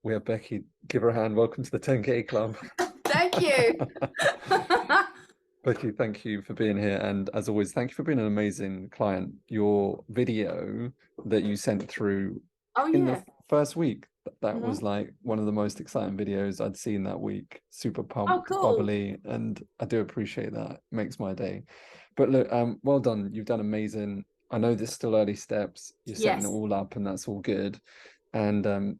We have Becky. Give her a hand. Welcome to the 10K Club. Thank you. Becky, thank you for being here. And as always, thank you for being an amazing client. Your video that you sent through Oh in the yeah. first week, that Hmm. was like one of the most exciting videos I'd seen that week. Super Oh, pumped, cool. bubbly, and I do appreciate that. It makes my day. But look, well done. You've done amazing. I know there's still early steps. You're setting it Yes. all up, and that's all good. And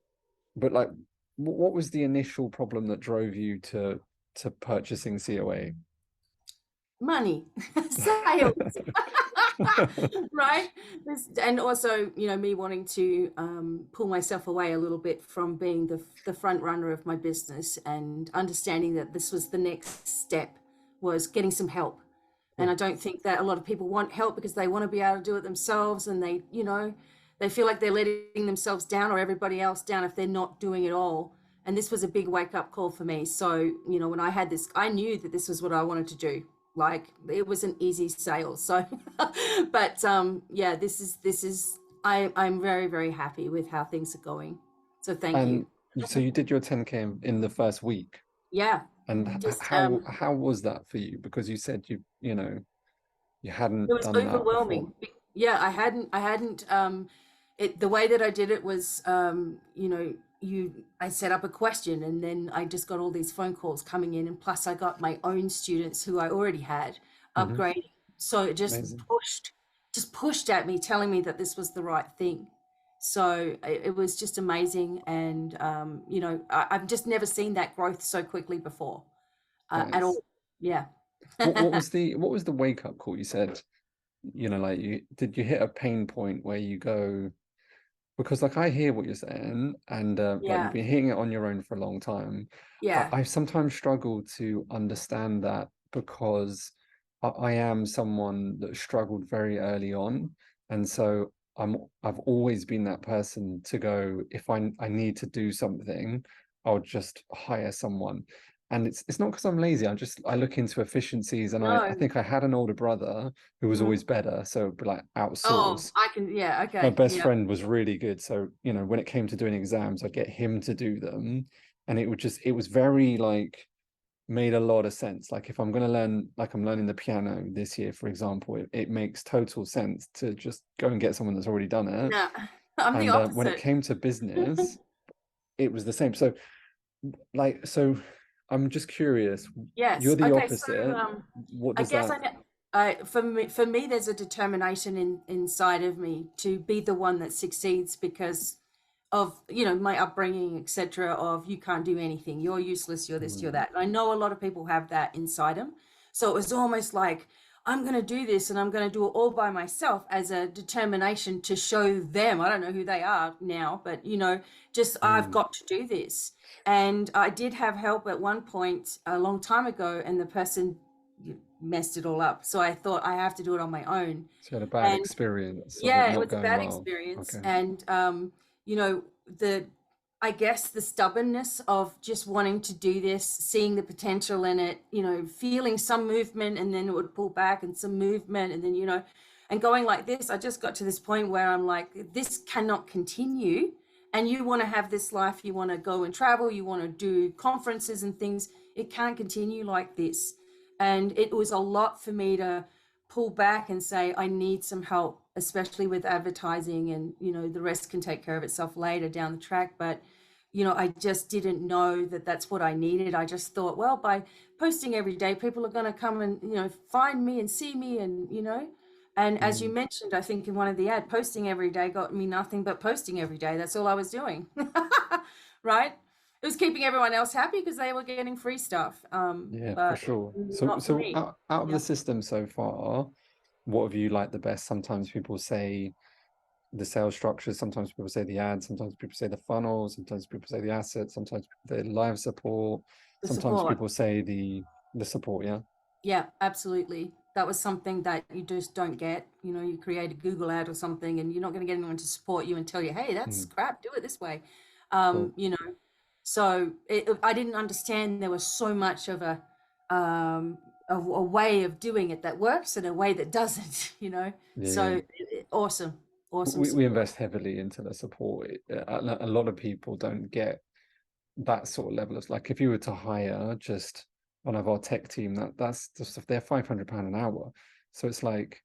but like, what was the initial problem that drove you to purchasing COA? Money, sales, right? And also, me wanting to pull myself away a little bit from being the front runner of my business and understanding that this was the next step was getting some help. And Yeah. I don't think that a lot of people want help because they want to be able to do it themselves and they feel like they're letting themselves down or everybody else down if they're not doing it all. And this was a big wake up call for me. So, when I had this, I knew that this was what I wanted to do. Like it was an easy sale. So, but yeah, I'm very, very happy with how things are going. So thank And you. so you did your 10K in the first week. Yeah. And Just, how was that for you? Because you said you it hadn't was done that before. overwhelming. Yeah, I hadn't the way that I did it was I set up a question and then I just got all these phone calls coming in, and plus I got my own students who I already had Hmm. upgrading. So it Amazing. just pushed at me, telling me that this was the right thing. So it was just amazing, and I've just never seen that growth so quickly before, at Nice. all. Yeah. What was the wake up call? You said, like did you hit a pain point where you go, because like I hear what you're saying, and like you've Yeah. been hitting it on your own for a long time. Yeah. I sometimes struggle to understand that because I am someone that struggled very early on, and so I've always been that person to go, if I need to do something, I'll just hire someone. And it's not because I'm lazy. I look into efficiencies, and I No. think I had an older brother who was always Mhm. better, so it'd be like Oh, outsource. I can, yeah, My okay. best Yeah. friend was really good, so when it came to doing exams, I'd get him to do them, and it was very like made a lot of sense. Like if I'm going to learn, like I'm learning the piano this year, for example, it makes total sense to just go and get someone that's already done it. No, I'm the And when it opposite. came to business, it was the same. So so I'm just curious, you're Yes. the Okay. So, opposite. What I does guess that for me, there's a determination inside of me to be the one that succeeds because of my upbringing, etc. Of you can't do anything, you're useless, you're this, you're mm, that. And I know a lot of people have that inside them. So it was almost like I'm going to do this and I'm going to do it all by myself as a determination to show them. I don't know who they are now, but just I've mm, got to do this. And I did have help at one point a long time ago, and the person messed it all up. So I thought I have to do it on my own. so you had a bad And experience of it yeah, it not was a going bad well? experience. Okay. And the I guess the stubbornness of just wanting to do this, seeing the potential in it, feeling some movement and then it would pull back, and some movement and then and going like this, I just got to this point where I'm like, this cannot continue. And you want to have this life, you want to go and travel, you want to do conferences and things. It can't continue like this. And it was a lot for me to pull back and say, I need some help, especially with advertising, and the rest can take care of itself later down the track. But I just didn't know that that's what I needed. I just thought, well, by posting every day, people are going to come and find me and see me, and and as you Mm. mentioned, I think in one of the ad, posting every day got me nothing but posting every day. That's all I was doing. Right. It was keeping everyone else happy because they were getting free stuff, Yeah, for but sure. So not for so me. out of the Yeah. system so far, what have you liked the best? Sometimes people say the sales structures, sometimes people say the ads, sometimes people say the funnel, sometimes people say the assets, sometimes the live support, The sometimes support. people say the support, yeah. Yeah, absolutely. That was something that you just don't get. You create a Google ad or something, and you're not going to get anyone to support you and tell you, "Hey, that's Mm, crap. Do it this way." cool. Um, you know. So I didn't understand there was so much of a way of doing it that works and a way that doesn't. Yeah. So awesome, awesome We support. invest heavily into the support. A lot of people don't get that sort of level. It's like if you were to hire just one of our tech team, that's just, they're £500 an hour. So it's like,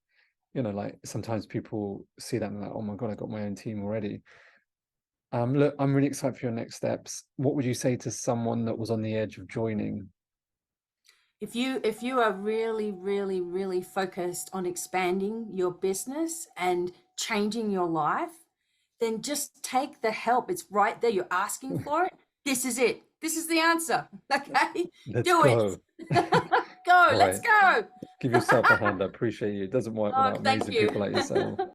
you know, like sometimes people see that and they're like, oh my God, I got my own team already. Look, I'm really excited for your next steps. What would you say to someone that was on the edge of joining? If you are really, really, really focused on expanding your business and changing your life, then just take the help. It's right there. You're asking for it. This is it. This is the answer. Okay, Let's do it. go. Go. All Let's right. go. Give yourself a hand. I appreciate you. It doesn't work Oh, without thank amazing you. people like yourself.